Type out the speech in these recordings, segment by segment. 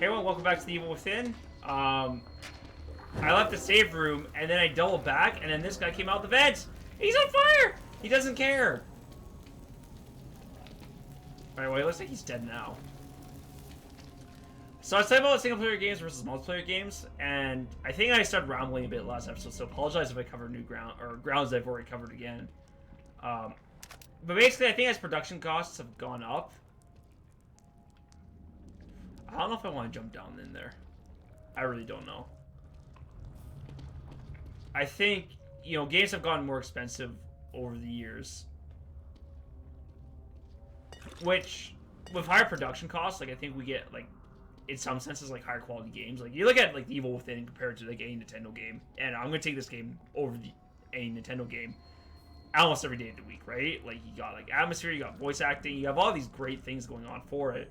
Hey everyone, welcome back to the Evil Within. I left the save room, and then I doubled back, and then this guy came out the vent. He's on fire! He doesn't care. Alright, well, it looks like he's dead now. So I was talking about single-player games versus multiplayer games, and I think I started rambling a bit last episode, so apologize if I cover new ground, or grounds I've already covered again. But basically, I think as production costs have gone up, I don't know if I want to jump down in there. I really don't know. I think, you know, games have gotten more expensive over the years. Which, with higher production costs, like, I think we get, like, in some senses, like, higher quality games. Like, you look at, like, The Evil Within compared to, like, any Nintendo game. And I'm going to take this game over any Nintendo game almost every day of the week, right? Like, you got, like, atmosphere, you got voice acting, you have all these great things going on for it.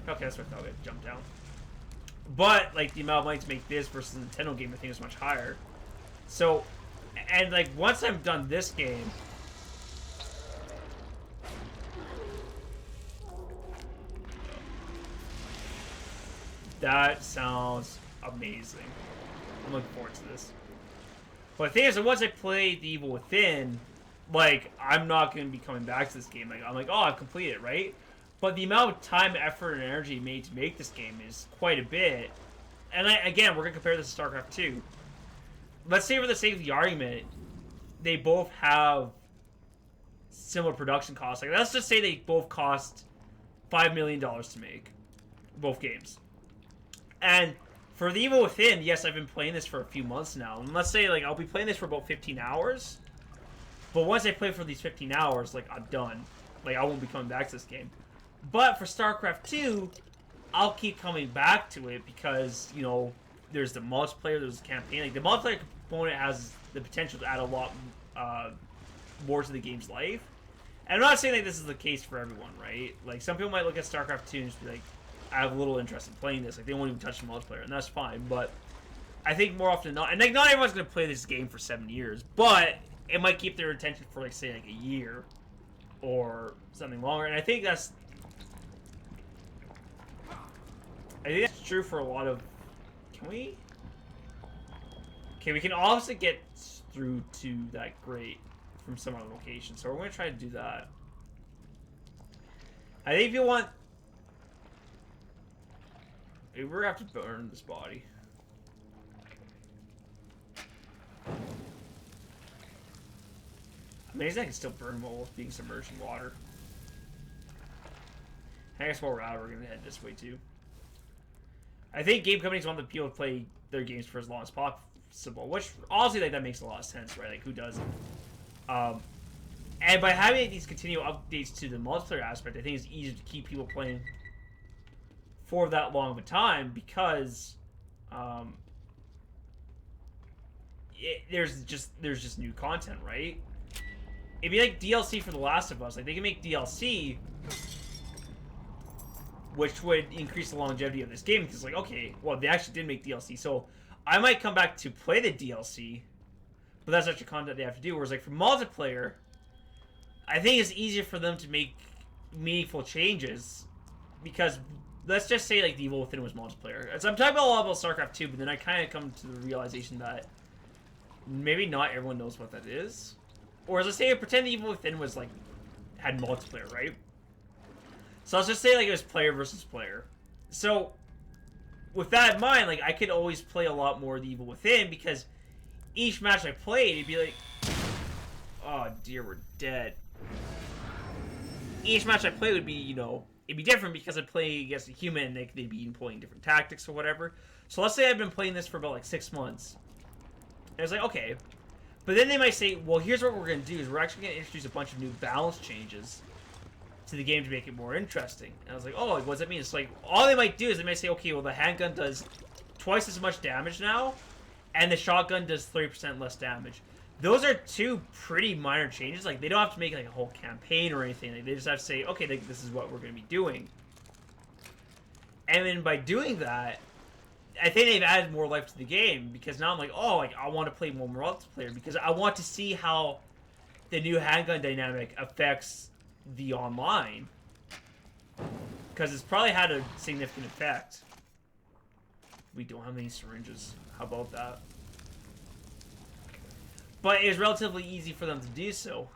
Okay, that's what I thought I'd jump down. But, like, the amount of money to make this versus the Nintendo game, I think, is much higher. So, and, like, once I'm done this game... That sounds amazing. I'm looking forward to this. But the thing is, that once I play The Evil Within, like, I'm not going to be coming back to this game. Like, I'm like, oh, I've completed it, right? But the amount of time, effort, and energy made to make this game is quite a bit. And again, we're going to compare this to Starcraft II. Let's say for the sake of the argument, they both have similar production costs. Like, let's just say they both cost $5 million to make. Both games. And for The Evil Within, yes, I've been playing this for a few months now. And let's say, like, I'll be playing this for about 15 hours. But once I play for these 15 hours, like, I'm done. Like, I won't be coming back to this game. But for StarCraft II, I'll keep coming back to it because, you know, there's the multiplayer, there's the campaign. Like, the multiplayer component has the potential to add a lot more to the game's life. And I'm not saying that this is the case for everyone, right? Like, some people might look at StarCraft II and just be like, I have little interest in playing this. Like, they won't even touch the multiplayer, and that's fine. But I think more often than not, and, like, not everyone's going to play this game for 7 years, but it might keep their attention for, like, say, like, a year or something longer. And I think that's true for a lot of... Can we? Okay, we can obviously get through to that grate from some other location, so we're going to try to do that. I think if you want... Maybe we're going to have to burn this body. Amazing I can still burn while being submerged in water. I guess while we're out, we're going to head this way too. I think game companies want the people to play their games for as long as possible, which honestly, like, that makes a lot of sense, right? Like, who doesn't? And by having these continual updates to the multiplayer aspect, I think it's easier to keep people playing for that long of a time because there's just new content, right? It'd be like DLC for The Last of Us. Like, they can make DLC, which would increase the longevity of this game because, like, okay, well, they actually did make DLC, so I might come back to play the DLC, but that's actually content they have to do. Whereas, like, for multiplayer, I think it's easier for them to make meaningful changes because, let's just say, like, The Evil Within was multiplayer. So I'm talking a lot about StarCraft II, but then I kind of come to the realization that maybe not everyone knows what that is. Or as I say, pretend The Evil Within was, like, had multiplayer, right? So let's just say, like, it was player versus player. So, with that in mind, like, I could always play a lot more The Evil Within because each match I played, it'd be like, oh dear, we're dead. Each match I played would be, you know, it'd be different because I'd play against a human and they'd be employing different tactics or whatever. So let's say I've been playing this for about, like, 6 months. And it's like, okay. But then they might say, well, here's what we're going to do is we're actually going to introduce a bunch of new balance changes to the game to make it more interesting. And I was like, oh, like, what does that mean? It's like, all they might do is they might say, okay, well, the handgun does twice as much damage now, and the shotgun does 30% less damage. Those are two pretty minor changes. Like, they don't have to make, like, a whole campaign or anything. Like, they just have to say, okay, like, this is what we're going to be doing. And then by doing that, I think they've added more life to the game because now I'm like, oh, like, I want to play more multiplayer because I want to see how the new handgun dynamic affects the online. because it's probably had a significant effect. We don't have any syringes. How about that? But it's relatively easy for them to do so,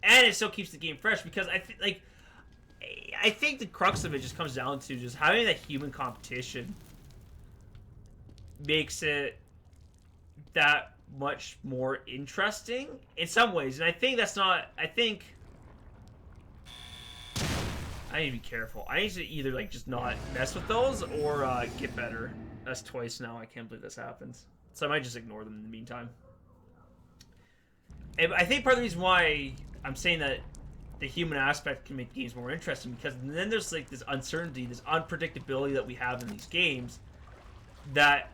and it still keeps the game fresh because I think the crux of it just comes down to just having that human competition makes it that much more interesting in some ways, and I think that's not. I think I need to be careful. I need to either like just not mess with those or get better. That's twice now. I can't believe this happens. So I might just ignore them in the meantime. And I think part of the reason why I'm saying that the human aspect can make games more interesting, because then there's like this uncertainty, this unpredictability that we have in these games that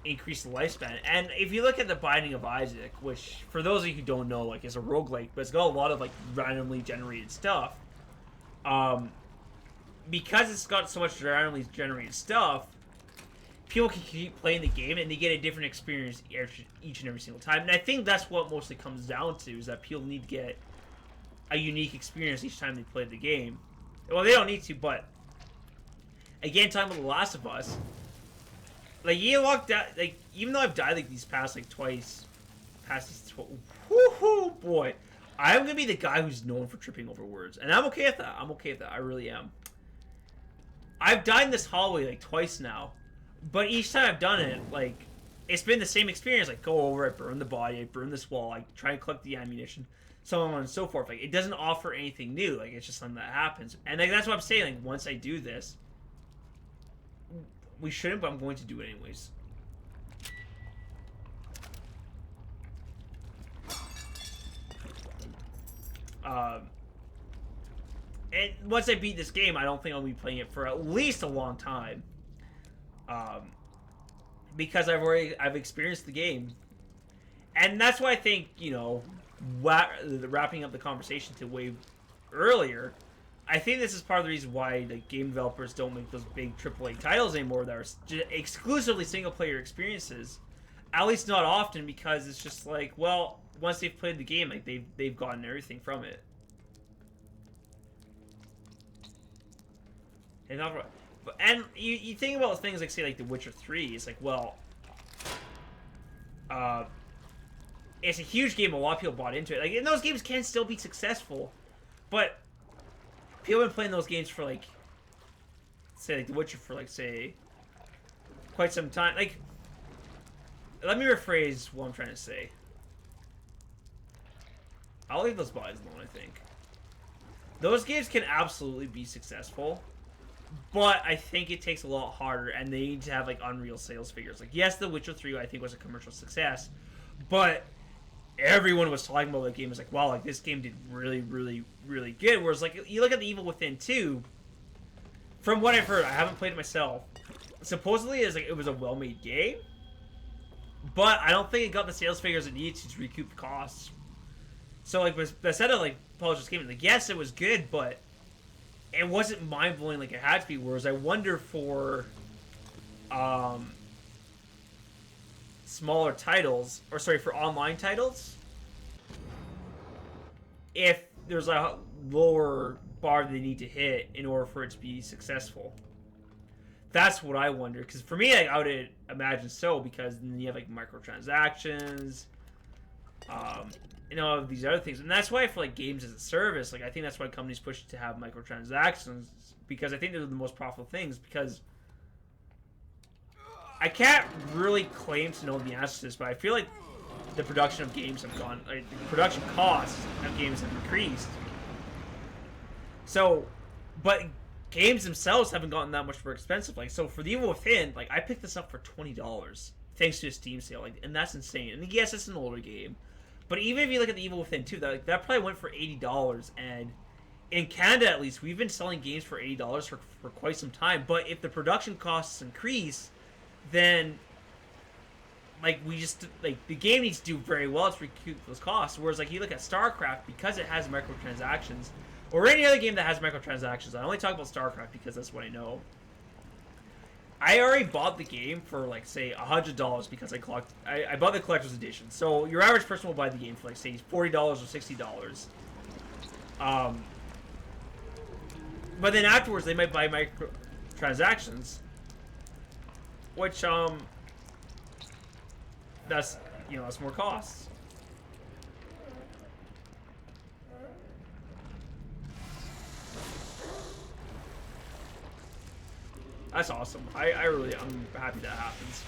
increase the lifespan. And if you look at the Binding of Isaac, which for those of you who don't know, like, is a roguelike, but it's got a lot of like randomly generated stuff. Because it's got so much randomly generated stuff, people can keep playing the game and they get a different experience each and every single time. And I think that's what mostly comes down to, is that people need to get a unique experience each time they play the game. Well, they don't need to, but again, talking about The Last of Us, like, you locked out, like, even though I've died like these past like twice, past these 12, whoo boy, I'm gonna be the guy who's known for tripping over words, and I'm okay with that. I'm okay with that. I really am. I've died in this hallway like twice now, but each time I've done it, like, it's been the same experience. Like, go over, I burn the body, I burn this wall, I try and collect the ammunition, so on and so forth. Like, it doesn't offer anything new. Like, it's just something that happens, and like that's what I'm saying. Like, once I do this, we shouldn't, but I'm going to do it anyways. And once I beat this game, I don't think I'll be playing it for at least a long time. Because I've experienced the game. And that's why I think, you know, wrapping up the conversation to way earlier, I think this is part of the reason why the game developers don't make those big AAA titles anymore that are exclusively single-player experiences. At least not often, because it's just like, well, once they've played the game, like, they've gotten everything from it. And you think about things like, say, like The Witcher 3, it's like, well, it's a huge game, a lot of people bought into it. Like, and those games can still be successful, but people have been playing those games for, like, say, like The Witcher for, like, say, quite some time. Like, let me rephrase what I'm trying to say. I'll leave those bodies alone, I think. Those games can absolutely be successful, but I think it takes a lot harder, and they need to have, like, unreal sales figures. Like, yes, The Witcher 3, I think, was a commercial success, but everyone was talking about that game. It was like, wow, like, this game did really, really, really good. Whereas, like, you look at The Evil Within 2, from what I've heard, I haven't played it myself, supposedly it was a well-made game, but I don't think it got the sales figures it needed to recoup the costs. So, like, Bethesda, like, published this game, like, yes, it was good, but it wasn't mind-blowing like it had to be. Whereas I wonder for smaller titles, or sorry, for online titles, if there's a lower bar they need to hit in order for it to be successful. That's what I wonder. Because for me, like, I would imagine so, because then you have, like, microtransactions, and all of these other things. And that's why for, like, games as a service, like, I think that's why companies push to have microtransactions, because I think they're the most profitable things, because I can't really claim to know the answer to this, but I feel like the production of games have gone, like, the production costs of games have increased. So, but games themselves haven't gotten that much more expensive. Like, so for The Evil Within, like, I picked this up for $20 thanks to a Steam sale, like, and that's insane. And yes, it's an older game, but even if you look at The Evil Within 2, that probably went for $80, and in Canada at least, we've been selling games for $80 for quite some time. But if the production costs increase, then, like, the game needs to do very well to recoup those costs. Whereas, like, you look at Starcraft, because it has microtransactions, or any other game that has microtransactions, I only talk about Starcraft because that's what I know. I already bought the game for, like, say, $100 because I bought the collector's edition. So your average person will buy the game for, like, say, $40 or $60. But then afterwards, they might buy microtransactions, which that's that's more costs. That's awesome. I'm happy that happens.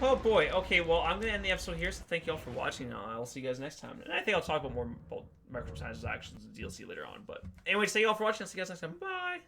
Oh boy. Okay, well, I'm gonna end the episode here. So thank you all for watching. I'll see you guys next time. And I think I'll talk about more about microtransactions and DLC later on. But anyways, thank you all for watching. I'll see you guys next time. Bye.